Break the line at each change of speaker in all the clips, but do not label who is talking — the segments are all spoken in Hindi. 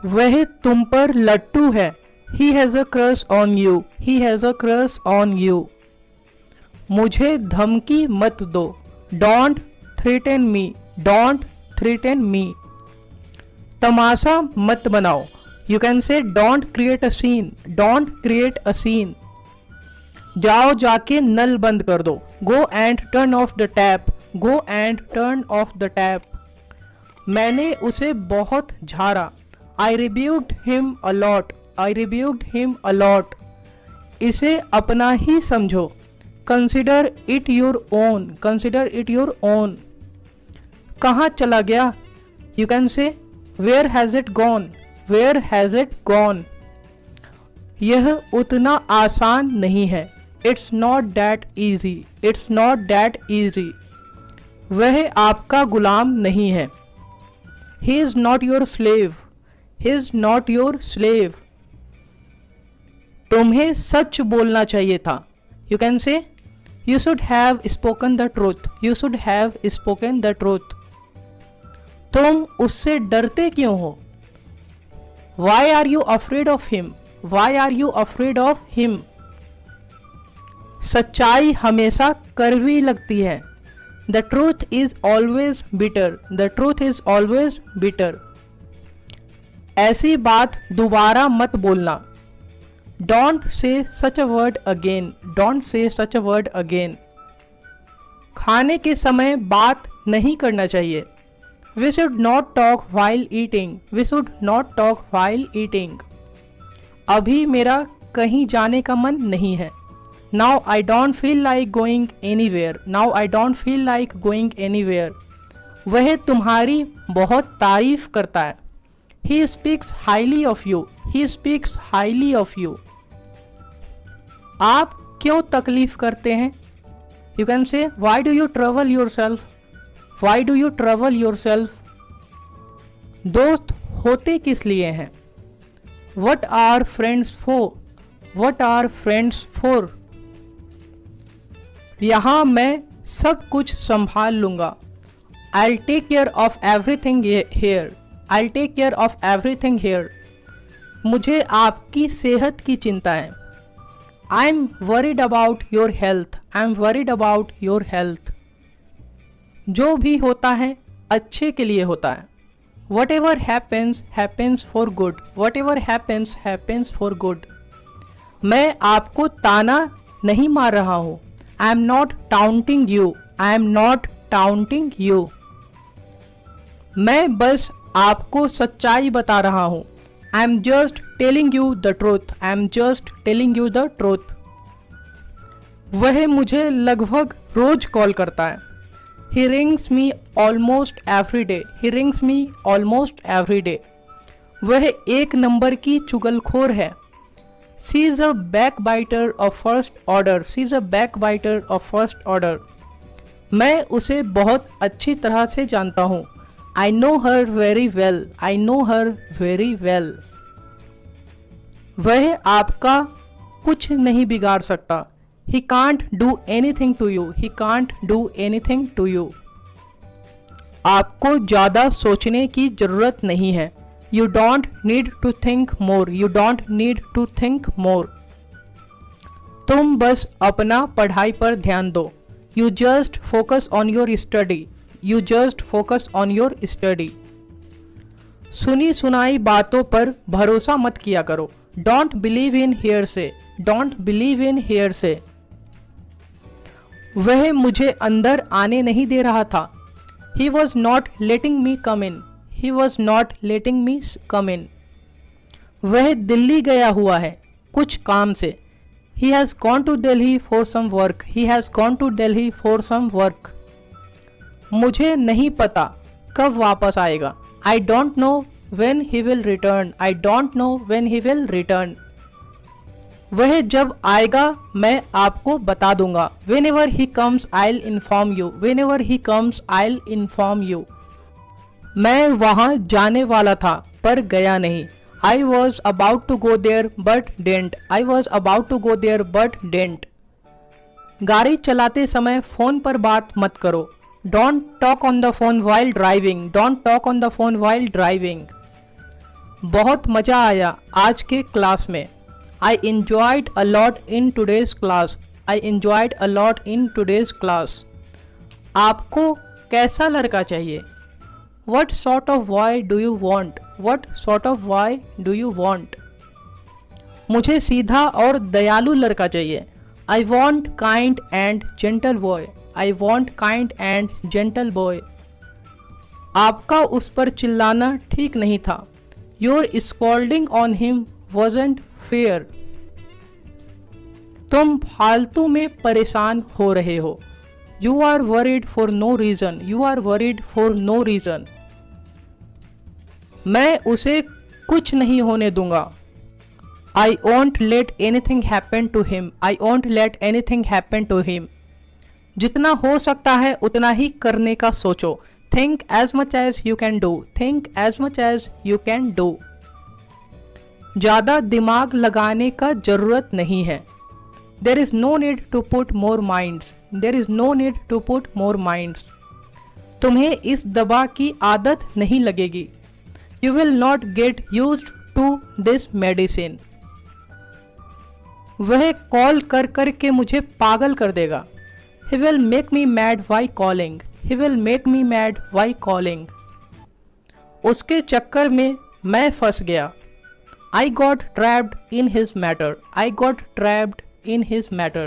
वह तुम पर लट्टू है। He has a crush on you. He has a crush on you. मुझे धमकी मत दो। Don't threaten me. Don't threaten me. तमाशा मत बनाओ। You can say don't create a scene. Don't create a scene. जाओ जाके नल बंद कर दो। Go and turn off the tap. Go and turn off the tap. मैंने उसे बहुत झाड़ा। I rebuked him a lot. I rebuked him a lot. इसे अपना ही समझो। Consider it your own. Consider it your own. कहाँ चला गया? You can say where has it gone? Where has it gone? यह उतना आसान नहीं है। It's not that easy. It's not that easy. वह आपका गुलाम नहीं है। He is not your slave. He is not your slave. तुम्हें सच बोलना चाहिए था। You can say you should have spoken the truth. You should have spoken the truth. तुम उससे डरते क्यों हो? Why are you afraid of him? Why are you afraid of him? सच्चाई हमेशा कड़वी लगती है। The truth is always bitter. The truth is always bitter. ऐसी बात दोबारा मत बोलना। Don't say such a word again. Don't say such a word again. खाने के समय बात नहीं करना चाहिए। We should not talk while eating. We should not talk while eating. अभी मेरा कहीं जाने का मन नहीं है। Now I don't feel like going anywhere. Now I don't feel like going anywhere. वह तुम्हारी बहुत तारीफ करता है। He speaks highly of you. He speaks highly of you. आप क्यों तकलीफ करते हैं? You can say why do you trouble yourself? Why do you trouble yourself? दोस्त होते किस लिए हैं? What are friends for? What are friends for? यहाँ मैं सब कुछ संभाल लूँगा। I'll take care of everything here. I'll take care of everything here. मुझे आपकी सेहत की चिंता है। I'm worried about your health. I'm worried about your health. जो भी होता है अच्छे के लिए होता है। Whatever happens, happens for good. Whatever happens, happens for good. मैं आपको ताना नहीं मार रहा हूँ। I am not taunting you. I am not taunting you. मैं बस आपको सच्चाई बता रहा हूँ। I am just telling you the truth. I am just telling you the truth. वह मुझे लगभग रोज कॉल करता है। He rings me almost every day. He rings me almost every day. वह एक नंबर की चुगलखोर है। She is a backbiter of first order. She is a backbiter of first order. मैं उसे बहुत अच्छी तरह से जानता हूँ। I know her very well. I know her very well. वह आपका कुछ नहीं बिगाड़ सकता। He can't do anything to you. He can't do anything to you. आपको ज़्यादा सोचने की ज़रूरत नहीं है। You don't need to think more. You don't need to think more. तुम बस अपना पढ़ाई पर ध्यान दो। You just focus on your study. You just focus on your study. सुनी सुनाई बातों पर भरोसा मत किया करो। Don't believe in hearsay. Don't believe in hearsay. वह मुझे अंदर आने नहीं दे रहा था। He was not letting me come in. He was not letting me come in. वह दिल्ली गया हुआ है कुछ काम से। He has gone to Delhi for some work. He has gone to Delhi for some work. मुझे नहीं पता कब वापस आएगा। I don't know when he will return. I don't know when he will return. वह जब आएगा मैं आपको बता दूंगा। Whenever he comes, I'll inform you. Whenever he comes, I'll inform you. मैं वहाँ जाने वाला था पर गया नहीं। I was about to go there but didn't. I was about to go there but didn't. गाड़ी चलाते समय फ़ोन पर बात मत करो। Don't talk on the phone while driving. Don't talk on the phone while driving. बहुत मज़ा आया आज के क्लास में। आई enjoyed a lot in today's class. I enjoyed a lot in today's class. आपको कैसा लड़का चाहिए? What sort of boy do you want? What sort of boy do you want? मुझे सीधा और दयालु लड़का चाहिए। I want kind and gentle boy. I want kind and gentle boy. आपका उस पर चिल्लाना ठीक नहीं था। Your scolding on him wasn't fair. तुम फालतू में परेशान हो रहे हो। You are worried for no reason. You are worried for no reason. मैं उसे कुछ नहीं होने दूंगा। I won't let anything happen to him. I won't let anything happen to him. जितना हो सकता है उतना ही करने का सोचो। Think as much as you can do. Think as much as you can do. ज़्यादा दिमाग लगाने का ज़रूरत नहीं है। There is no need to put more minds. There is no need to put more minds. तुम्हें इस दवा की आदत नहीं लगेगी। You will not get used to this medicine. वह कॉल कर कर के मुझे पागल कर देगा। He will make me mad by calling. He will make me mad by calling. उसके चक्कर में मैं फंस गया। I got trapped in his matter. I got trapped in his matter.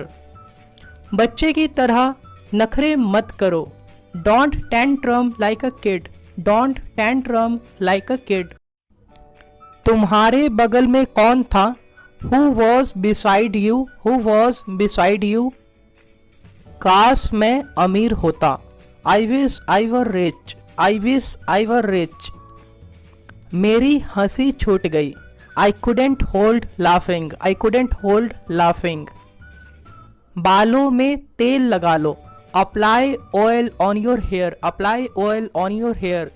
बच्चे की तरह नखरे मत करो। Don't tantrum like a kid. Don't tantrum like a kid. तुम्हारे बगल में कौन था? Who was beside you? Who was beside you? काश मैं अमीर होता। I wish I were rich. I wish I were rich. मेरी हंसी छूट गई। I couldn't hold laughing. I couldn't hold laughing. बालों में तेल लगा लो। Apply oil on your hair. Apply oil on your hair.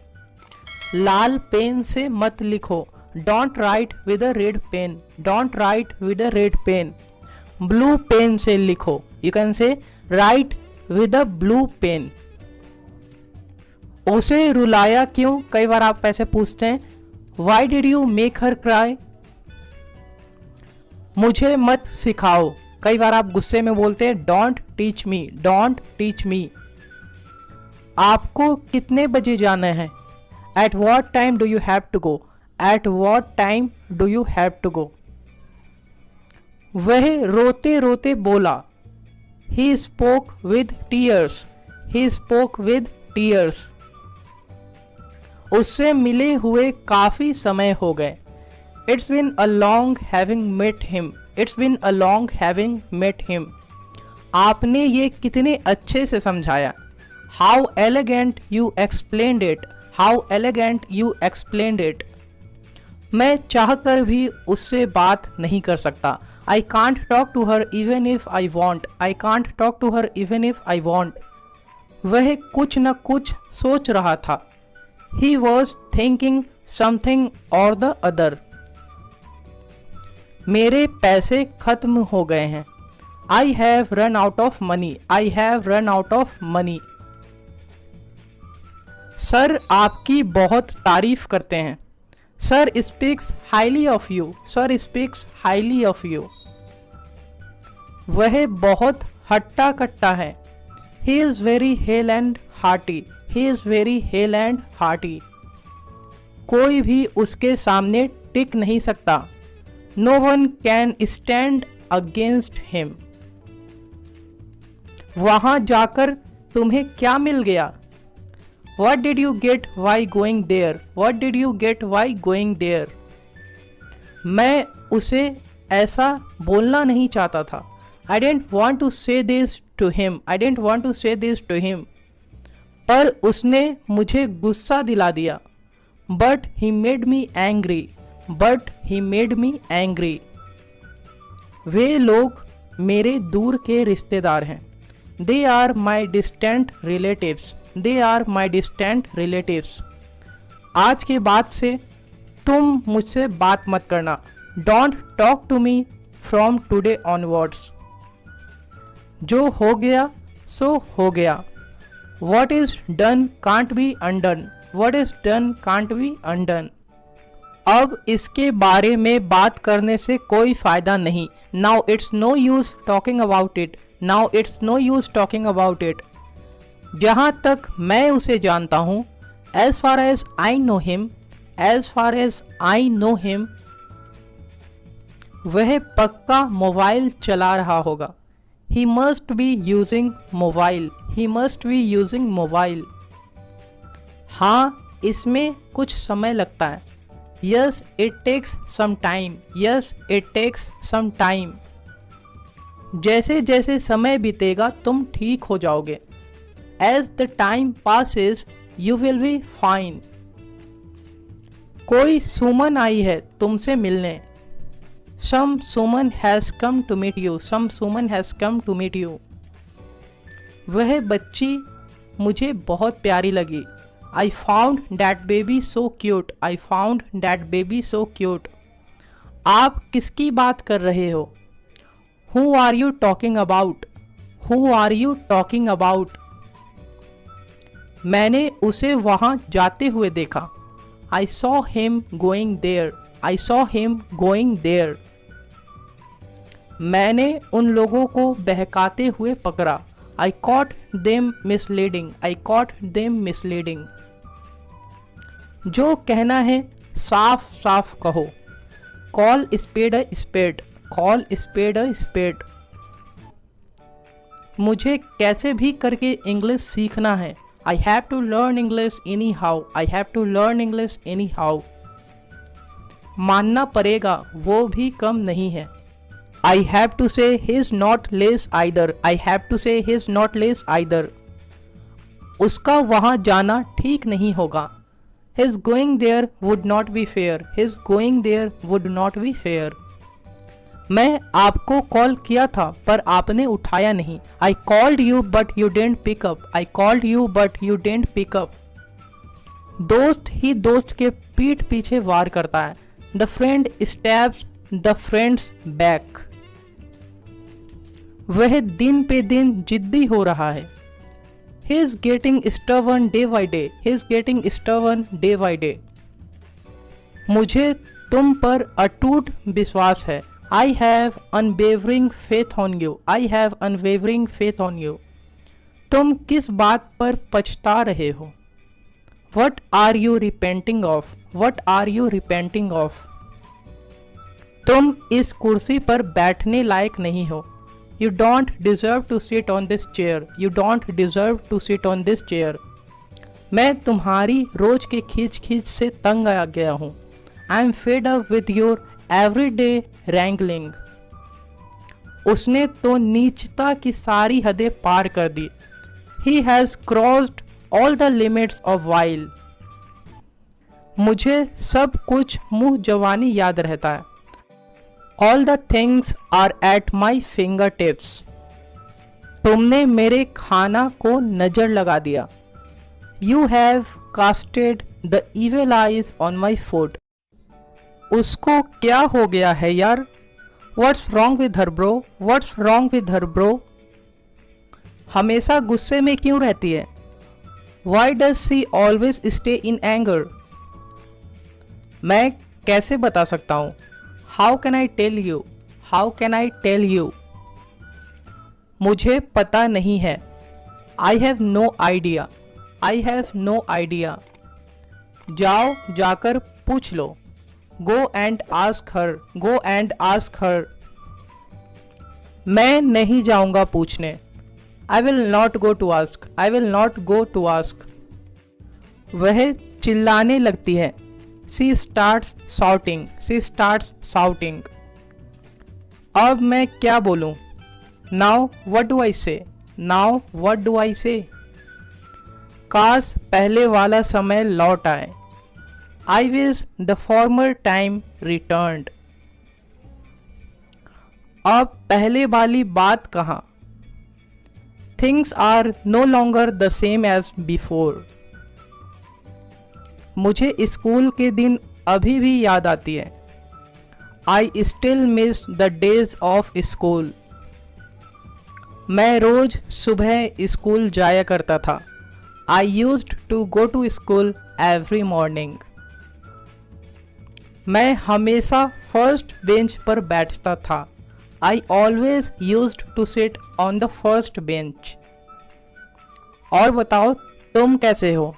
लाल पेन से मत लिखो। Don't write with a red pen. Don't write with a red pen. Blue pen से लिखो। You can say write with a blue pen. उसे रुलाया क्यों? कई बार आप ऐसे पूछते हैं। Why did you make her cry? मुझे मत सिखाओ। कई बार आप गुस्से में बोलते हैं Don't teach me. Don't teach me. आपको कितने बजे जाना है? At what time do you have to go? At what time do you have to go? वह रोते रोते बोला। He spoke with tears. He spoke with tears. उससे मिले हुए काफी समय हो गए। It's been a long having met him. It's been a long having met him. आपने ये कितने अच्छे से समझाया। How elegant you explained it. How elegant you explained it. मैं चाहकर भी उससे बात नहीं कर सकता। I can't talk to her even if I want. I can't talk to her even if I want. वह कुछ न कुछ सोच रहा था। He was thinking something or the other. मेरे पैसे खत्म हो गए हैं। I have run out of money. I have run out of money. Sir आपकी बहुत तारीफ करते हैं। Sir speaks highly of you. Sir speaks highly of you. वह बहुत हट्टा कट्टा है। He is very hale and hearty. He is very hale and hearty. कोई भी उसके सामने टिक नहीं सकता। No one can stand against him. वहाँ जाकर तुम्हें क्या मिल गया? What did you get by going there? What did you get by going there? मैं उसे ऐसा बोलना नहीं चाहता था। I didn't want to say this to him. I didn't want to say this to him. पर उसने मुझे गुस्सा दिला दिया। But he made me angry. But he made me angry. वे लोग मेरे दूर के रिश्तेदार हैं। They are my distant relatives. They are my distant relatives. आज के बाद से तुम मुझसे बात मत करना। Don't talk to me from today onwards. जो हो गया सो हो गया। What is done can't be undone. What is done can't be undone. अब इसके बारे में बात करने से कोई फायदा नहीं। Now it's no use talking about it. Now it's no use talking about it. जहाँ तक मैं उसे जानता हूँ, as far as I know him, as far as I know him, वह पक्का मोबाइल चला रहा होगा। He must be using mobile, he must be using mobile. हाँ, इसमें कुछ समय लगता है। Yes it takes some time, yes it takes some time. जैसे जैसे समय बीतेगा तुम ठीक हो जाओगे। As the time passes you will be fine. कोई सुमन आई है तुमसे मिलने। Some Suman has come to meet you, some Suman has come to meet you. वह बच्ची मुझे बहुत प्यारी लगी। I found that baby so cute, I found that baby so cute। आप किसकी बात कर रहे हो? Who are you talking about? Who are you talking about? मैंने उसे वहाँ जाते हुए देखा। I saw him going there, I saw him going there। मैंने उन लोगों को बहकाते हुए पकड़ा। I caught them misleading, I caught them misleading। जो कहना है साफ साफ कहो। Call spade a spade, call spade a spade. मुझे कैसे भी करके इंग्लिश सीखना है। I have to learn English anyhow, I have to learn English anyhow. मानना पड़ेगा वो भी कम नहीं है। I have to say he is not less either, I have to say he is not less either. उसका वहाँ जाना ठीक नहीं होगा। His going there would not be fair, his going there would not be fair। मैं आपको कॉल किया था पर आपने उठाया नहीं। I called you but you didn't pick up, I called you but you didn't pick up। दोस्त ही दोस्त के पीठ पीछे वार करता है। The friend stabs the friend's back। वह दिन पे दिन जिद्दी हो रहा है। He is getting stubborn day by day, he is getting stubborn day by day। मुझे तुम पर अटूट विश्वास है। I have unwavering faith on you, I have unwavering faith on you। तुम किस बात पर पछता रहे हो? What are you repenting of? What are you repenting of? तुम इस कुर्सी पर बैठने लायक नहीं हो। You don't deserve to sit on this chair, you don't deserve to sit on this chair। मैं तुम्हारी रोज के खींच खींच से तंग आ गया हूँ। I am fed up with your everyday wrangling। उसने तो नीचता की सारी हदें पार कर दी। He has crossed all the limits of vile। मुझे सब कुछ मुँह जवानी याद रहता है। All the things are at my fingertips। तुमने मेरे खाना को नजर लगा दिया। You have casted the evil eyes on my food। उसको क्या हो गया है यार? What's wrong with her bro? What's wrong with her bro? हमेशा गुस्से में क्यों रहती है? Why does she always stay in anger? मैं कैसे बता सकता हूँ? How can I tell you? How can I tell you? मुझे पता नहीं है। I have no idea, I have no idea। जाओ जाकर पूछ लो। Go and ask her, go and ask her। मैं नहीं जाऊंगा पूछने। I will not go to ask, I will not go to ask। वह चिल्लाने लगती है। She starts shouting, she starts shouting। अब मैं क्या बोलूं? Now what do I say? Now what do I say? काश पहले वाला समय लौट आए। I wish the former time returned। अब पहले वाली बात कहाँ? Things are no longer the same as before। मुझे स्कूल के दिन अभी भी याद आती है। I still miss the days of school। मैं रोज सुबह स्कूल जाया करता था। I used to go to school every morning। मैं हमेशा फर्स्ट बेंच पर बैठता था। I always used to sit on the first bench. और बताओ तुम कैसे हो?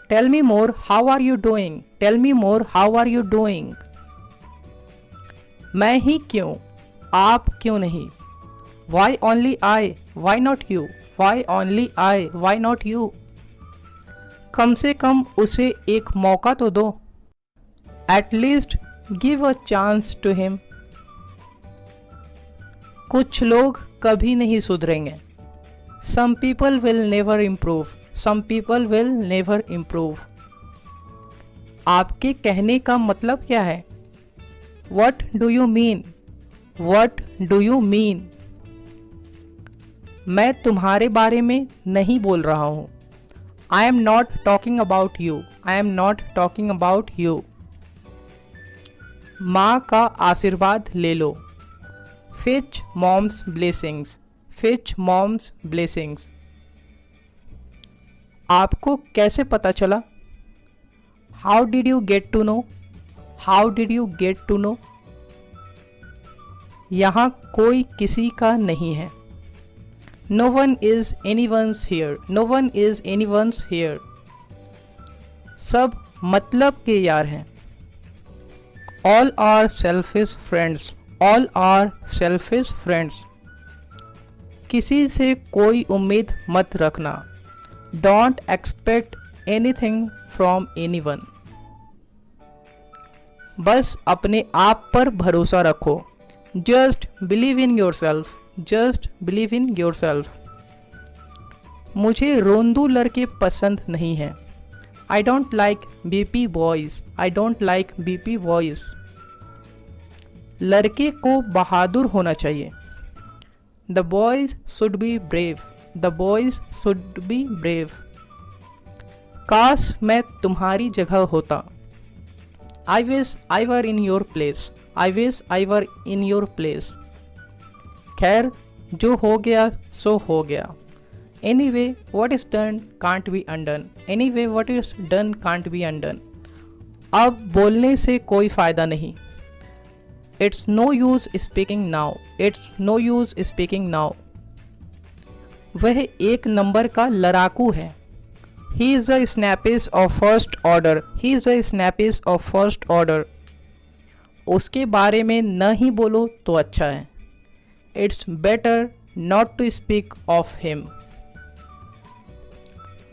Tell me more how are you doing. Tell me more how are you doing. मैं ही क्यों, आप क्यों नहीं? Why only I, why not you. Why only I, why not you. कम से कम उसे एक मौका तो दो। At least give a chance to him. कुछ लोग कभी नहीं सुधरेंगे। सम people will never improve. Some people will never improve. आपके कहने का मतलब क्या है? What do you mean? What do you mean? मैं तुम्हारे बारे में नहीं बोल रहा हूँ। I am not talking about you. I am not talking about you. माँ का आशीर्वाद ले लो। Fetch mom's blessings. Fetch mom's blessings. आपको कैसे पता चला? How did you get to know? How did you get to no? यहाँ कोई किसी का नहीं है। No one is anyone's here. No one is anyone's here. सब मतलब के यार हैं। All are selfish friends. All are selfish friends. किसी से कोई उम्मीद मत रखना। Don't expect anything from anyone. बस अपने आप पर भरोसा रखो। Just believe in yourself. Just believe in yourself. मुझे रोंदू लड़के पसंद नहीं हैं। I don't like weepy boys. I don't like weepy boys. लड़के को बहादुर होना चाहिए। The boys should be brave. The boys should be brave. काश मैं तुम्हारी जगह होता। I wish I were in your place. I wish I were in your place. खैर जो हो गया सो हो गया। Anyway what is done can't be undone. Anyway what is done can't be undone. अब बोलने से कोई फायदा नहीं। It's no use speaking now. It's no use speaking now. वह एक नंबर का लड़ाकू है। He is the snappish of first order. He is the snappish of first order. उसके बारे में न ही बोलो तो अच्छा है। It's better not to speak of him.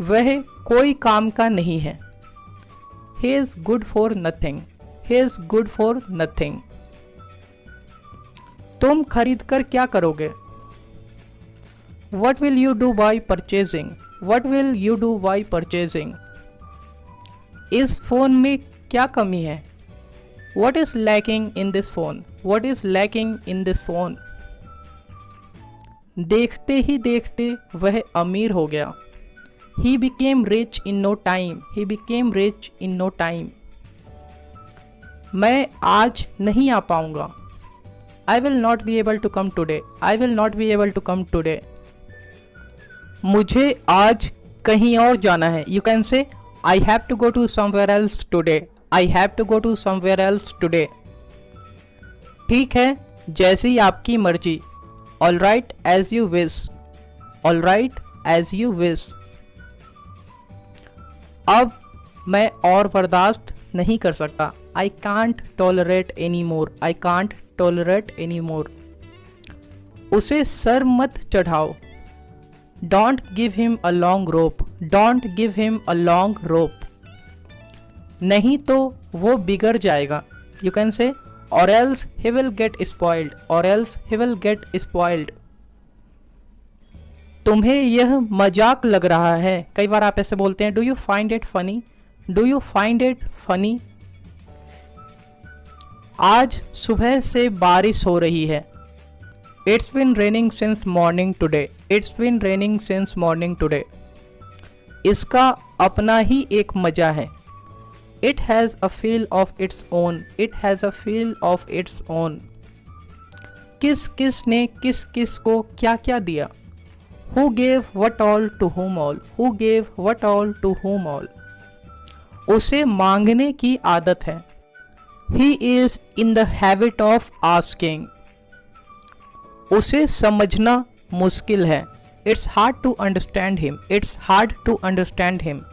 वह कोई काम का नहीं है। He is good for nothing. He is good for nothing. तुम खरीद कर क्या करोगे? What will you do by purchasing. What will you do by purchasing. इस फोन में क्या कमी है? What is lacking in this phone. What is lacking in this phone. देखते ही देखते वह अमीर हो गया। He became rich in no time. He became rich in no time. मैं आज नहीं आ पाऊंगा। I will not be able to come today. I will not be able to come today. मुझे आज कहीं और जाना है। You can say I have to go to somewhere else today. I have to go to somewhere else today. ठीक है, जैसी आपकी मर्जी। All right as you wish. All right as you wish. अब मैं और बर्दाश्त नहीं कर सकता। I can't tolerate any more. I can't tolerate any more. उसे सर मत चढ़ाओ। Don't give him a long rope. Don't give him a long rope. नहीं तो वो बिगड़ जाएगा। You can say or else he will get spoiled. Or else he will get spoiled. तुम्हें यह मजाक लग रहा है। कई बार आप ऐसे बोलते हैं, do you find it funny. Do you find it funny. आज सुबह से बारिश हो रही है। It's been raining since morning today. It's been raining since morning today. इसका अपना ही एक मजा है। It has a feel of its own. It has a feel of its own. किस किस ने किस किस को क्या क्या दिया। Who gave what all to whom all? Who gave what all to whom all? उसे मांगने की आदत है। He is in the habit of asking. उसे समझना मुश्किल है। It's hard to understand him. It's hard to understand him.